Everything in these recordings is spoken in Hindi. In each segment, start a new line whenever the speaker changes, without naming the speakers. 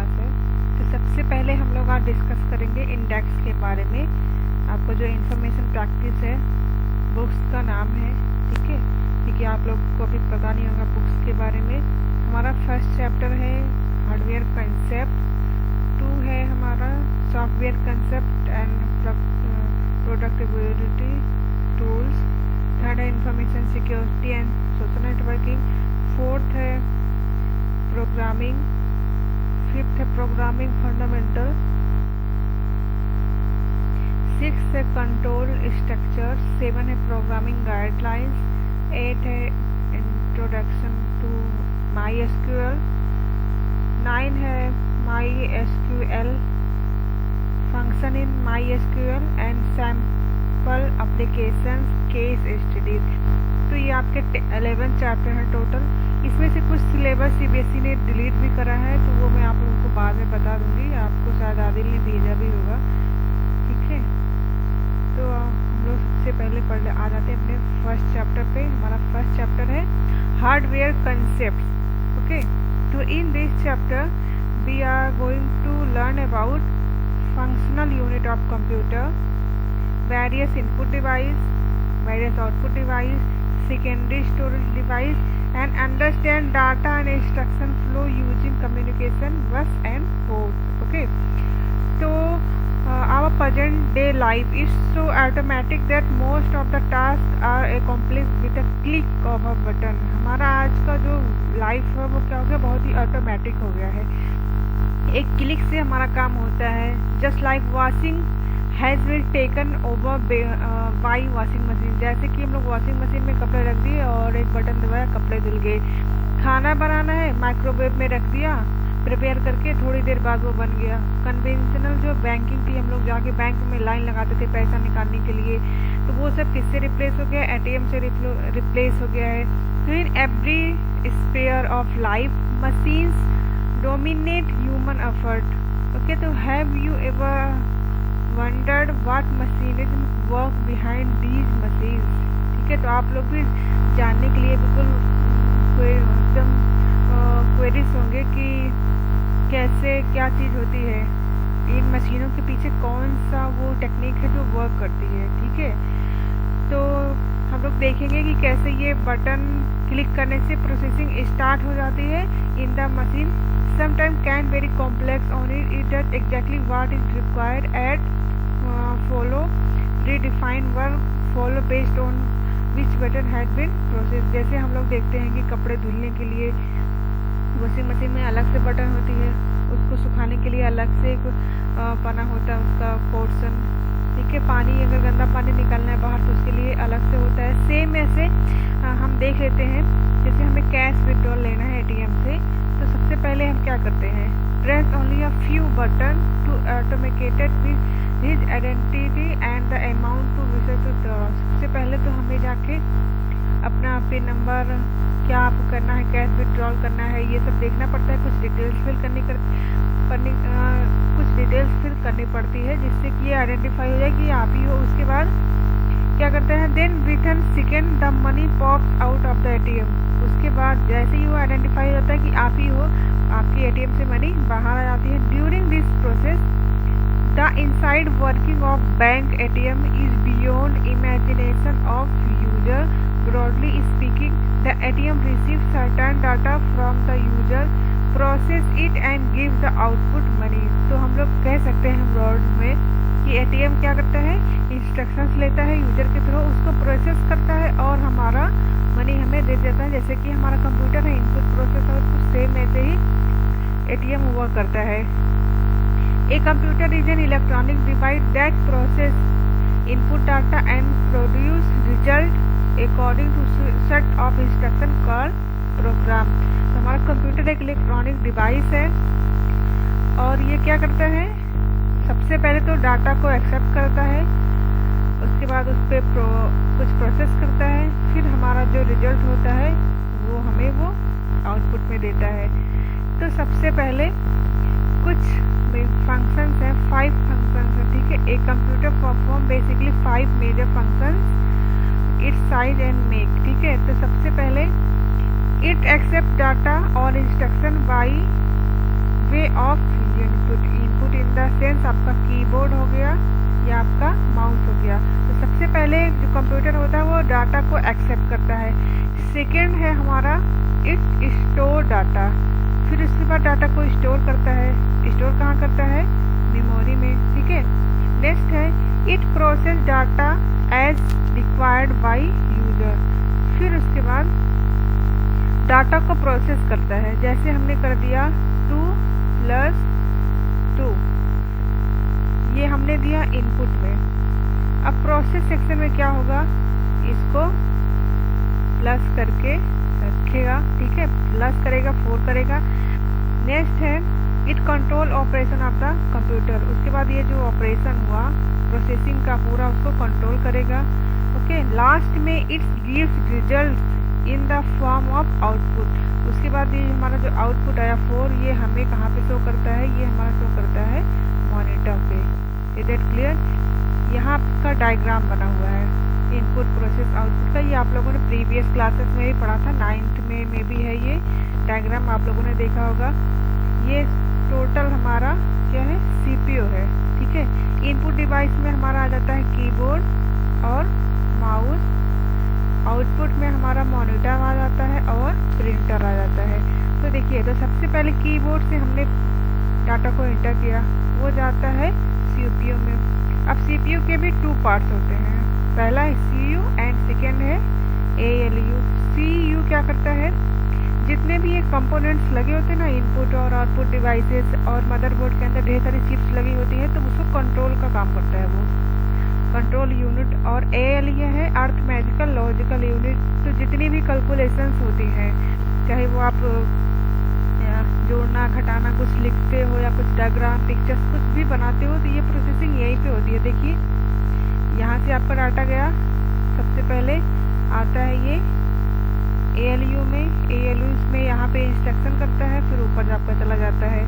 क्लास है। तो सबसे पहले हम लोग आज डिस्कस करेंगे इंडेक्स के बारे में। आपको जो इन्फॉर्मेशन प्रैक्टिस है, बुक्स का नाम है, ठीक है, क्योंकि आप लोग को अभी पता नहीं होगा बुक्स के बारे में। हमारा फर्स्ट चैप्टर है हार्डवेयर कंसेप्ट, 2 है हमारा software concept and productivity tools, 3rd है information security and social networking, 4th है प्रोग्रामिंग, 5th है प्रोग्रामिंग फंडामेंटल, 6th है कंट्रोल स्ट्रक्चर, 7 है प्रोग्रामिंग गाइडलाइंस, 8 है इंट्रोडक्शन टू MySQL, 9 है MySQL function in MySQL and sample applications case studies. तो ये आपके 11 चैप्टर हैं टोटल। इसमें से कुछ सिलेबस CBSE ने डिलीट भी करा है, तो वो मैं आप लोगों को बाद में बता दूंगी। आपको शायद आदिल ने भेजा भी होगा, ठीक है। तो हम लोग सबसे पहले आ जाते हैं अपने फर्स्ट चैप्टर पे। हमारा फर्स्ट चैप्टर है हार्डवेयर कंसेप्ट, ओके। तो in this chapter we are going to learn about functional unit of computer, various input device, various output device, secondary storage device, and understand data and instruction flow using communication bus and port, okay. So our present day life is so automatic that most of the tasks are accomplished with a click of a button। हमारा आज का जो लाइफ है वो क्या हो गया, बहुत ही ऑटोमेटिक हो गया है। एक क्लिक से हमारा काम होता है। Just like washing has been taken over by washing machine. जैसे कि हम लोग वॉशिंग मशीन में कपड़े रख दिए और एक बटन दबाया, कपड़े धुल गए। खाना बनाना है, माइक्रोवेव में रख दिया, प्रिपेयर करके थोड़ी देर बाद वो बन गया। कन्वेंशनल जो बैंकिंग थी, हम लोग जाके बैंक में लाइन लगाते थे पैसा निकालने के लिए, तो वो सब किससे रिप्लेस हो गया, ATM से रिप्लेस हो गया है। तो in every sphere of life machines dominate human effort, okay. तो have you ever wondered what mechanism work behind these machines, ठीक है। तो आप लोग भी जानने के लिए बिल्कुल एकदम क्वेरीज होंगे कि कैसे क्या चीज़ होती है, इन मशीनों के पीछे कौन सा वो टेक्निक है जो वर्क करती है, ठीक है। तो हम लोग देखेंगे कि कैसे ये बटन क्लिक करने से प्रोसेसिंग स्टार्ट हो जाती है in the machine. Sometimes can very complex on it does exactly what is required at follow predefined work follow based on which button has been processed। जैसे हम लोग देखते हैं कि कपड़े धुलने के लिए वॉशिंग मशीन में अलग से बटन होती है, उसको सुखाने के लिए अलग से एक पना होता है उसका पोर्शन, ठीक है। पानी अगर गंदा पानी निकालना है बाहर तो उसके लिए अलग से होता है। सेम ऐसे हम देख लेते हैं, जैसे हमें कैश विड्रॉल लेना है ATM से, तो सबसे पहले हम क्या करते हैं, press only a few button to automated with his identity and the amount to wish to draw. सबसे पहले तो हमें जाके अपना पिन नंबर क्या आपको करना है, कैश विड्रॉल करना है, ये सब देखना पड़ता है। कुछ डिटेल्स फिल करनी पड़ती है जिससे कि ये आइडेंटिफाई हो जाए कि आप ही हो। उसके बाद क्या करते हैं, then within second the money pops out of the ATM। उसके बाद जैसे ही वो आइडेंटिफाई होता है कि आप ही हो, आपकी ATM से मनी बाहर आ जाती है। During this process the inside working of bank ATM is beyond imagination of user. Broadly speaking the ATM receive certain data from the user, process it and give the output money. तो हम लोग कह सकते हैं ब्रॉड में कि ATM क्या करता है, इंस्ट्रक्शंस लेता है यूजर के थ्रू, उसको प्रोसेस करता है और हमारा मनी हमें दे देता है। जैसे कि हमारा कंप्यूटर है, इनपुट प्रोसेस आउटपुट, सेम ऐसे ही ATM हुआ करता है। A computer is an electronic device that process input data and produce result according to set of instruction called program. तो हमारा कंप्यूटर एक इलेक्ट्रॉनिक डिवाइस है और ये क्या करता है, सबसे पहले तो डाटा को एक्सेप्ट करता है, उसके बाद उस पर कुछ प्रोसेस करता है, फिर हमारा जो रिजल्ट होता है वो हमें वो आउटपुट में देता है। तो सबसे पहले कुछ फंक्शंस हैं, 5 फंक्शंस हैं, ठीक है। एक computer perform basically 5 major functions, its size and make, ठीक है। तो सबसे पहले इट एक्सेप्ट डाटा और instruction by way of input, input in the sense आपका कीबोर्ड हो गया या आपका माउस हो गया। तो सबसे पहले जो कंप्यूटर होता है वो डाटा को एक्सेप्ट करता है। सेकेंड है हमारा इट स्टोर डाटा, फिर उसके बाद डाटा को स्टोर करता है। स्टोर कहाँ करता है? मेमोरी में, ठीक है। नेक्स्ट है it process data as required by user, फिर उसके बाद डाटा को प्रोसेस करता है। जैसे हमने कर दिया 2 + 2, ये हमने दिया इनपुट में। अब प्रोसेस सेक्शन में क्या होगा, इसको प्लस करके रखेगा, ठीक है, प्लस करेगा, 4 करेगा। नेक्स्ट है it control operation of the computer, उसके बाद ये जो ऑपरेशन हुआ प्रोसेसिंग का पूरा उसको कंट्रोल करेगा। ओके, लास्ट में it's gives result in the form of output, उसके बाद ये हमारा जो आउटपुट आया 4, ये हमें कहाँ पे शो करता है? ये हमारा शो करता है मॉनिटर पे। Is that clear? यहाँ का डायग्राम बना हुआ है इनपुट प्रोसेस आउटपुट का, ये आप लोगों ने प्रीवियस क्लासेस में भी पढ़ा था, 9th में भी है ये डायग्राम, आप लोगों ने देखा होगा। ये टोटल हमारा क्या है? CPU है, ठीक है। इनपुट डिवाइस में हमारा आ जाता है कीबोर्ड और माउस, आउटपुट में हमारा मॉनिटर आ जाता है और प्रिंटर आ जाता है। तो देखिए, तो सबसे पहले कीबोर्ड से हमने डाटा को एंटर किया, वो जाता है CPU में। अब CPU के भी 2 पार्ट्स होते हैं, पहला है CU एंड सेकेंड है ALU। CU क्या करता है? जितने भी ये कंपोनेंट्स लगे होते हैं ना, इनपुट और आउटपुट डिवाइसेस और मदरबोर्ड के अंदर ढेर सारी चिप्स लगी होती है, तो उसको कंट्रोल का काम करता है, वो कंट्रोल यूनिट। और ALU है अर्थमेटिकल लॉजिकल यूनिट, तो जितनी भी कैलकुलेशंस होती हैं, चाहे वो आप जोड़ना घटाना कुछ लिखते हो या कुछ डायग्राम पिक्चर्स कुछ भी बनाते हो, तो ये प्रोसेसिंग यहीं पे होती है। देखिए, यहाँ से आपका डाटा गया, सबसे पहले आता है ये ALU में, ALU में यहाँ पे इंस्ट्रक्शन करता है, फिर ऊपर आपका चला जाता है।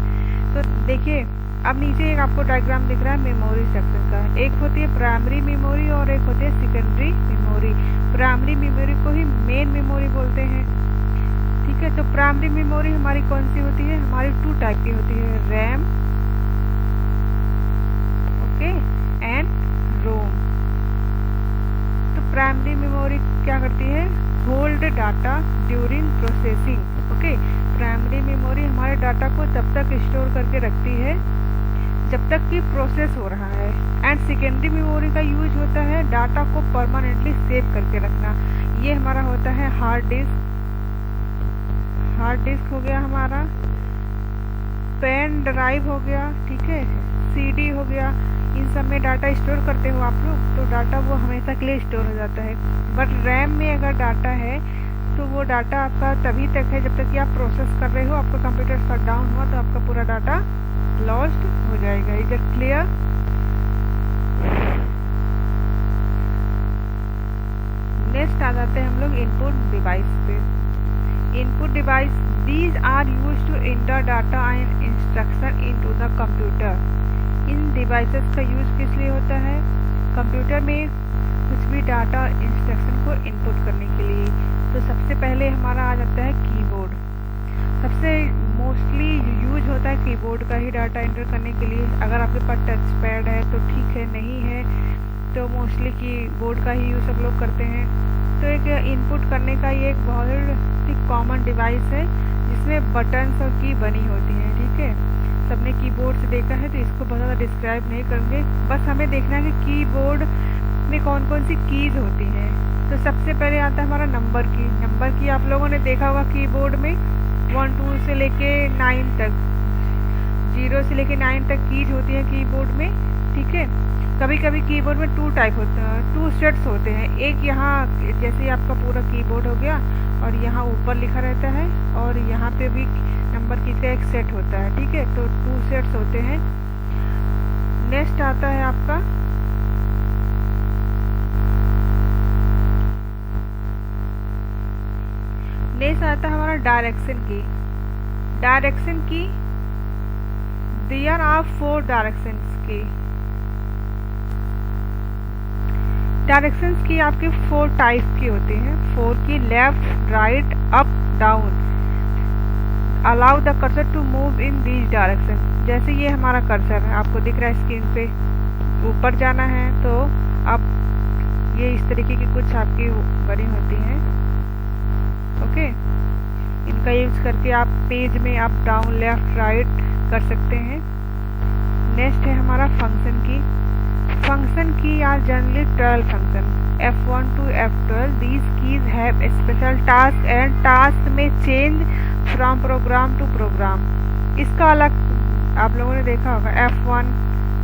तो देखिए, अब नीचे एक आपको डायग्राम दिख रहा है मेमोरी सेक्शन का। एक होती है प्राइमरी मेमोरी और एक होती है सेकेंडरी मेमोरी। प्राइमरी मेमोरी को ही मेन मेमोरी बोलते हैं, ठीक है। तो प्राइमरी मेमोरी हमारी कौन सी होती है? हमारी 2 टाइप की होती है, रैम, ओके, एंड रोम। तो प्राइमरी मेमोरी क्या करती है? Hold data during processing, okay. Primary memory हमारे डाटा को तब तक स्टोर करके रखती है जब तक कि प्रोसेस हो रहा है। एंड सेकेंडरी मेमोरी का यूज होता है डाटा को परमानेंटली सेव करके रखना। ये हमारा होता है हार्ड डिस्क, हार्ड डिस्क हो गया हमारा, पेन ड्राइव हो गया, ठीक है, CD हो गया। इन सब में डाटा स्टोर करते हो आप लोग, तो डाटा वो हमेशा के लिए स्टोर हो जाता है। बट रैम में अगर डाटा है तो वो डाटा आपका तभी तक है जब तक कि आप प्रोसेस कर रहे हो। आपका कंप्यूटर शट डाउन हुआ तो आपका पूरा डाटा लॉस्ट हो जाएगा। Is it clear? नेक्स्ट आ जाते हैं हम लोग इनपुट डिवाइस पे। Input device, these are used to enter data and instruction into the computer. इन डिवाइसेस का यूज किस लिए होता है? कंप्यूटर में कुछ भी डाटा इंस्ट्रक्शन को इनपुट करने के लिए। तो सबसे पहले हमारा आ जाता है कीबोर्ड। सबसे मोस्टली यूज होता है कीबोर्ड का ही डाटा एंटर करने के लिए। अगर आपके पास टच पैड है तो ठीक है, नहीं है तो मोस्टली कीबोर्ड का ही यूज सब लोग करते हैं। तो एक इनपुट करने का ये एक बहुत ही कॉमन डिवाइस है जिसमें बटन्स और की बनी होती हैं, ठीक है। सबने कीबोर्ड से देखा है तो इसको बहुत ज़्यादा डिस्क्राइब नहीं करेंगे, बस हमें देखना है कि कीबोर्ड में कौन कौन सी कीज़ होती हैं। तो सबसे पहले आता है हमारा नंबर की। नंबर की आप लोगों ने देखा होगा कीबोर्ड में 1 2 से लेके 9 तक, 0 से लेके 9 तक कीज होती है कीबोर्ड में, ठीक है। कभी कभी कीबोर्ड में 2 टाइप होते हैं, 2 सेट्स होते हैं। एक यहाँ जैसे आपका पूरा कीबोर्ड हो गया और यहाँ ऊपर लिखा रहता है और यहाँ पे भी नंबर की का एक सेट होता है, ठीक है। तो 2 सेट्स होते हैं। नेक्स्ट आता है आपका नेक्स्ट आता है हमारा direction key. Direction key there are 4 directions key. Directions key आपके 4 टाइप की होती हैं। 4 key left, right, up, down. Allow the cursor to move in this direction. जैसे ये हमारा कर्सर है, आपको दिख रहा है स्क्रीन पे, ऊपर जाना है तो आप ये इस तरीके की कुछ आपकी बनी होती हैं। ओके, इनका यूज करके आप पेज में आप डाउन लेफ्ट राइट कर सकते हैं। नेक्स्ट है हमारा function key. Function key are generally 12 function F1 to F12. These keys have a special task and task में change from program to program। इसका अलग आप लोगों ने देखा होगा। F1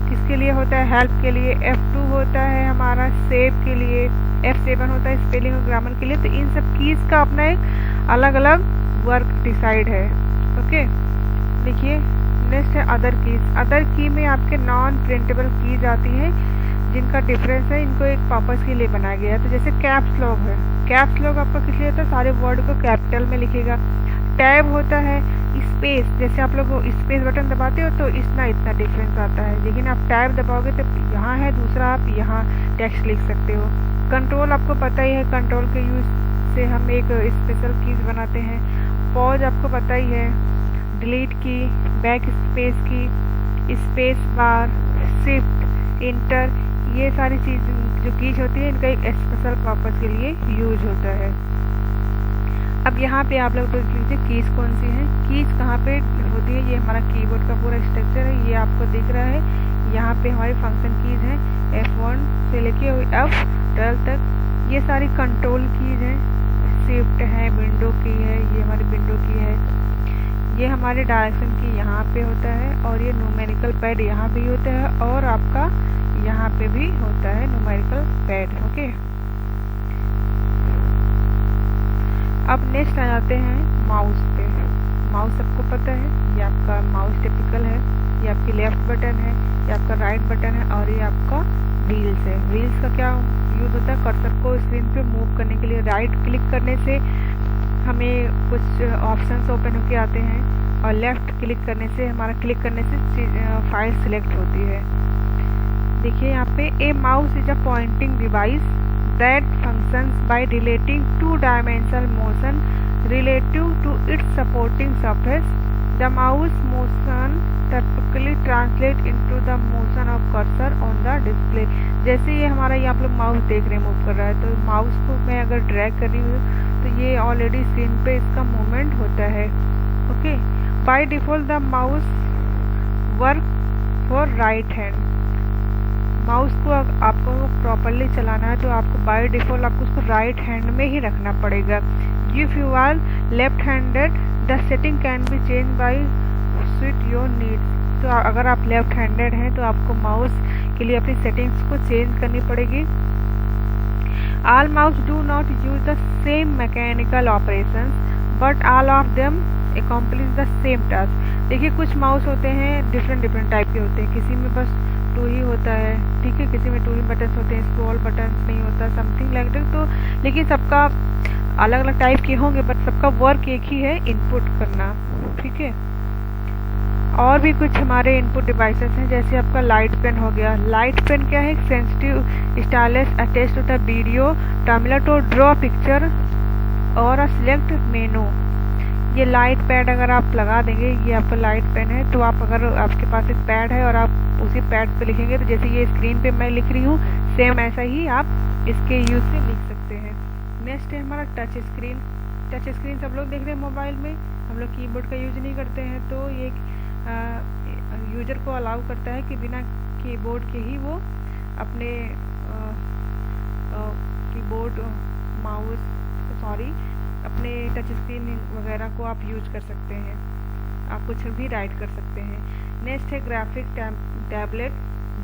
किसके लिए होता है? हेल्प के लिए। F2 होता है हमारा सेव के लिए। F7 होता है स्पेलिंग और ग्रामर के लिए। तो इन सब कीज का अपना एक अलग अलग वर्क डिसाइड है। ओके, देखिए नेक्स्ट है अदर कीज। अदर की में आपके नॉन प्रिंटेबल कीज आती हैं जिनका डिफरेंस है, इनको एक पर्पस के लिए बनाया गया है। तो जैसे कैप्स लॉक है, कैप्स लॉक आपका किस लिए होता है? सारे वर्ड को कैपिटल में लिखेगा। टैब होता है स्पेस, जैसे आप लोग स्पेस बटन दबाते हो तो इतना डिफरेंस आता है, लेकिन आप टैब दबाओगे तो यहाँ है दूसरा, आप यहाँ टेक्स्ट लिख सकते हो। कंट्रोल आपको पता ही है, कंट्रोल के यूज से हम एक स्पेशल कीज बनाते हैं। पॉज आपको पता ही है, डिलीट की, बैक स्पेस की, स्पेस बार, शिफ्ट, इंटर, ये सारी चीज जो कीज होती है इनका एक स्पेशल पर्पस के लिए यूज होता है। अब यहाँ पे आप लोग देख लीजिए कीज कौन सी हैं, कीज कहाँ पे होती है। ये हमारा कीबोर्ड का पूरा स्ट्रक्चर है, ये आपको दिख रहा है। यहाँ पे हमारी फंक्शन कीज हैं F1 से लेके F12 तक। ये सारी कंट्रोल कीज हैं, शिफ्ट है, विंडो की है, ये हमारी विंडो की है। ये हमारे डायरेक्शन की यहाँ पे होता है, और ये न्यूमेरिकल पैड यहाँ भी होता है, और आपका यहाँ पे भी होता है न्यूमेरिकल पैड। ओके, अब नेक्स्ट आ जाते हैं माउस पे। माउस सबको पता है, ये आपका माउस टिपिकल है, ये आपकी लेफ्ट बटन है, ये आपका राइट बटन है, और ये आपका व्हील्स है। व्हील्स का क्या यूज होता है? कर्सर को स्क्रीन पे मूव करने के लिए राइट क्लिक करने से हमें कुछ ऑप्शंस ओपन होके आते हैं, और लेफ्ट क्लिक करने से हमारा क्लिक करने से फाइल सिलेक्ट होती है। देखिए यहाँ पे a mouse is a pointing device that functions by relating to dimensional motion relative to its supporting surface. The mouse motion typically translate into the motion of cursor on the display। जैसे ये हमारा ये आप लोग माउस देख रहे हैं मूव कर रहा है, तो माउस को मैं अगर ड्रैग कर रही हूँ तो ये ऑलरेडी स्क्रीन पे इसका मूवमेंट होता है। Okay, by default the mouse work for right hand. Mouse को आपको प्रॉपरली चलाना है तो आपको बाय डिफॉल्ट आपको उसको राइट हैंड में ही रखना पड़ेगा। If you are left handed the setting can be change by suit your needs. तो अगर आप लेफ्ट हैंडेड हैं तो आपको माउस के लिए अपनी सेटिंग्स को चेंज करनी पड़ेगी। All mouse do not use the same mechanical operations but all of them accomplish the same task. देखिए कुछ माउस होते हैं डिफरेंट टाइप के होते हैं, किसी में बस 2 ही होता है, ठीक है, किसी में 2 ही बटन होते हैं, स्क्रॉल बटन नहीं होता, समथिंग लाइक दैट। तो लेकिन सबका अलग अलग टाइप के होंगे, बट सबका वर्क एक ही है, इनपुट करना, ठीक है। और भी कुछ हमारे इनपुट डिवाइसेस हैं, जैसे आपका लाइट पेन हो गया। लाइट पेन क्या है? Sensitive stylus attached to the video terminal to draw picture और सिलेक्ट मेनू। ये लाइट पैड अगर आप लगा देंगे, ये आपका लाइट पेन है, तो आप अगर आपके पास एक पैड है और आप उसी पैड पे लिखेंगे तो जैसे ये स्क्रीन पे मैं लिख रही हूँ सेम ऐसा ही आप इसके यूज से लिख सकते हैं। नेक्स्ट है हमारा टच स्क्रीन। टच स्क्रीन सब लोग देख रहे हैं मोबाइल में, हम लोग कीबोर्ड का यूज नहीं करते हैं, तो ये यूजर को अलाउ करता है कि बिना कीबोर्ड के ही वो अपने कीबोर्ड अपने टच स्क्रीन वगैरह को आप यूज कर सकते हैं, आप कुछ भी राइट कर सकते हैं। नेक्स्ट है graphic tablet.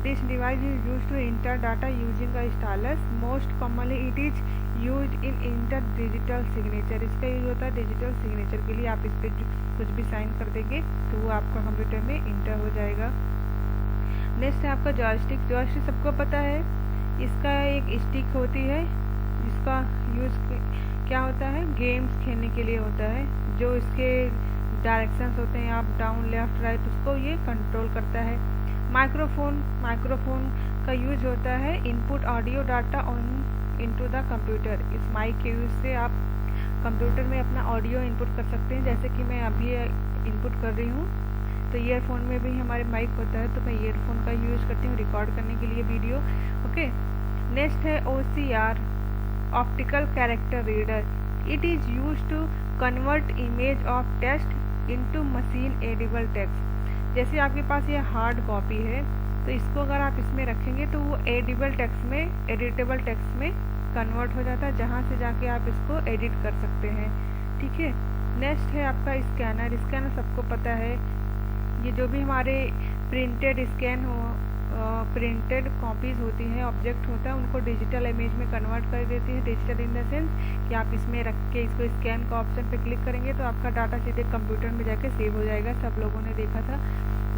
This device is use to enter data using a stylus. Most commonly it is use in enter digital signature. इसका यूज होता है डिजिटल सिग्नेचर के लिए। आप इस पर कुछ भी साइन कर देंगे तो वो आपका कंप्यूटर में इंटर हो जाएगा। नेक्स्ट है आपका जॉयस्टिक। जॉयस्टिक सबको पता है, इसका एक स्टिक होती है जिसका यूज क्या होता है? गेम्स खेलने के लिए होता है। जो इसके डायरेक्शंस होते हैं, आप डाउन लेफ्ट राइट, उसको ये कंट्रोल करता है। माइक्रोफोन का यूज होता है input audio data on into the computer. इस माइक के यूज से आप कंप्यूटर में अपना ऑडियो इनपुट कर सकते हैं, जैसे कि मैं अभी इनपुट कर रही हूँ। तो ईयरफोन में भी हमारे माइक होता है, तो मैं ईयरफोन का यूज़ करती हूँ रिकॉर्ड करने के लिए वीडियो। ओके, नेक्स्ट है OCR, optical character reader. It is used to convert image of text into machine editable text. जैसे आपके पास ये हार्ड कॉपी है, तो इसको अगर आप इसमें रखेंगे तो वो एडिबल टेक्स्ट में, एडिटेबल टेक्स्ट में कन्वर्ट हो जाता है, जहाँ से जाके आप इसको एडिट कर सकते हैं। ठीक है, नेक्स्ट है आपका स्कैनर। स्कैनर सबको पता है, ये जो भी हमारे प्रिंटेड स्कैन हो, प्रिंटेड कॉपीज़ होती हैं, ऑब्जेक्ट होता है, उनको डिजिटल इमेज में कन्वर्ट कर देती है। डिजिटल इन द सेंस कि आप इसमें रख के इसको स्कैन का ऑप्शन पे क्लिक करेंगे तो आपका डाटा सीधे कंप्यूटर में जाके सेव हो जाएगा। सब लोगों ने देखा था,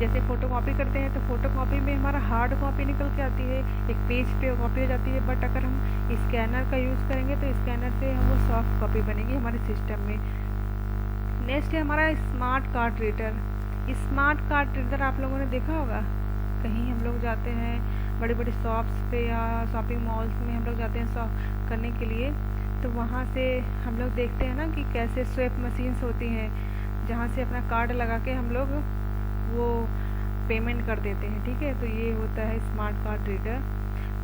जैसे फ़ोटो कॉपी करते हैं तो फ़ोटो कॉपी में हमारा हार्ड कॉपी निकल के आती है, एक पेज पे कॉपी हो जाती है। बट अगर हम स्कैनर का यूज़ करेंगे तो स्कैनर से हम वो सॉफ्ट कॉपी बनेगी हमारे सिस्टम में। नेक्स्ट है हमारा smart card reader. Smart card reader आप लोगों ने देखा होगा, कहीं हम लोग जाते हैं बड़ी बड़ी शॉप्स पे या शॉपिंग मॉल्स में हम लोग जाते हैं शॉप करने के लिए, तो वहाँ से हम लोग देखते हैं ना कि कैसे स्वैप मशीन्स होती हैं, जहाँ से अपना कार्ड लगा के हम लोग वो पेमेंट कर देते हैं। ठीक है, तो ये होता है स्मार्ट कार्ड रीडर।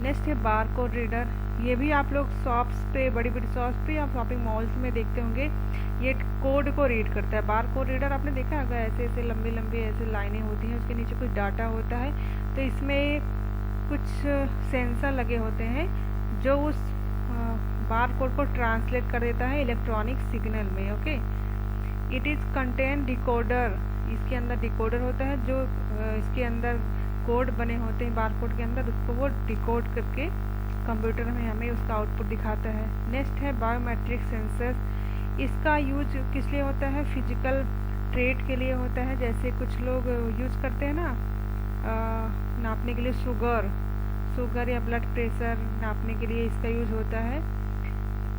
नेक्स्ट है बार कोड रीडर। ये भी आप लोग शॉप्स पे, बड़ी बड़ी शॉप्स पे या शॉपिंग मॉल्स में देखते होंगे, ये कोड को रीड करता है। बार कोड रीडर आपने देखा होगा, ऐसे ऐसे लंबी लंबी ऐसे लाइनें होती हैं, उसके नीचे कुछ डाटा होता है, तो इसमें कुछ सेंसर लगे होते हैं जो उस बार कोड को ट्रांसलेट कर देता है इलेक्ट्रॉनिक सिग्नल में। Okay, it is contain decoder. इसके अंदर डिकोडर होता है, जो इसके अंदर कोड बने होते हैं बार कोड के अंदर, उसको वो डिकोड करके कंप्यूटर में हमें उसका आउटपुट दिखाता है। नेक्स्ट है बायोमेट्रिक सेंसर। इसका यूज किस लिए होता है? फिजिकल ट्रेट के लिए होता है। जैसे कुछ लोग यूज़ करते हैं ना नापने के लिए, शुगर या ब्लड प्रेशर नापने के लिए इसका यूज़ होता है।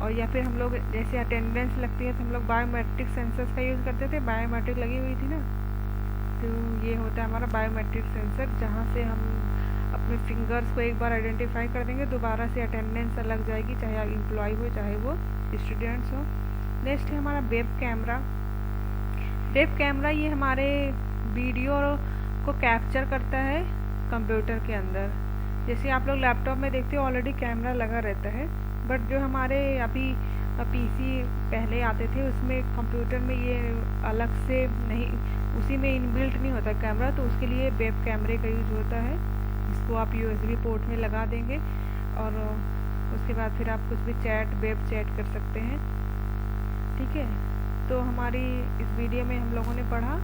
और या फिर हम लोग जैसे अटेंडेंस लगती है तो हम लोग बायोमेट्रिक सेंसर्स का यूज़ करते थे, बायोमेट्रिक लगी हुई थी ना, तो ये होता है हमारा बायोमेट्रिक सेंसर, जहाँ से हम अपने फिंगर्स को एक बार आइडेंटिफाई कर देंगे, दोबारा से अटेंडेंस लग जाएगी, चाहे आप एम्प्लॉय हो चाहे वो स्टूडेंट्स हो। नेक्स्ट है हमारा वेब कैमरा। वेब कैमरा ये हमारे वीडियो को कैप्चर करता है कंप्यूटर के अंदर। जैसे आप लोग लैपटॉप में देखते हो ऑलरेडी कैमरा लगा रहता है, बट जो हमारे अभी पीसी पहले आते थे उसमें कंप्यूटर में ये अलग से नहीं, उसी में इनबिल्ट नहीं होता कैमरा, तो उसके लिए वेब कैमरे का यूज़ होता है। इसको आप USB पोर्ट में लगा देंगे और उसके बाद फिर आप कुछ भी वेब चैट कर सकते हैं। ठीक है, तो हमारी इस वीडियो में हम लोगों ने पढ़ा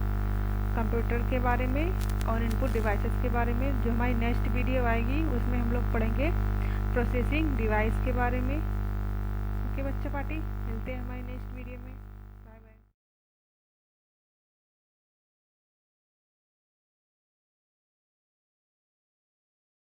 कंप्यूटर के बारे में और इनपुट डिवाइसेस के बारे में। जो हमारी नेक्स्ट वीडियो आएगी उसमें हम लोग पढ़ेंगे प्रोसेसिंग डिवाइस के बारे में। ओके बच्चा पार्टी, मिलते हैं हमारी नेक्स्ट वीडियो में।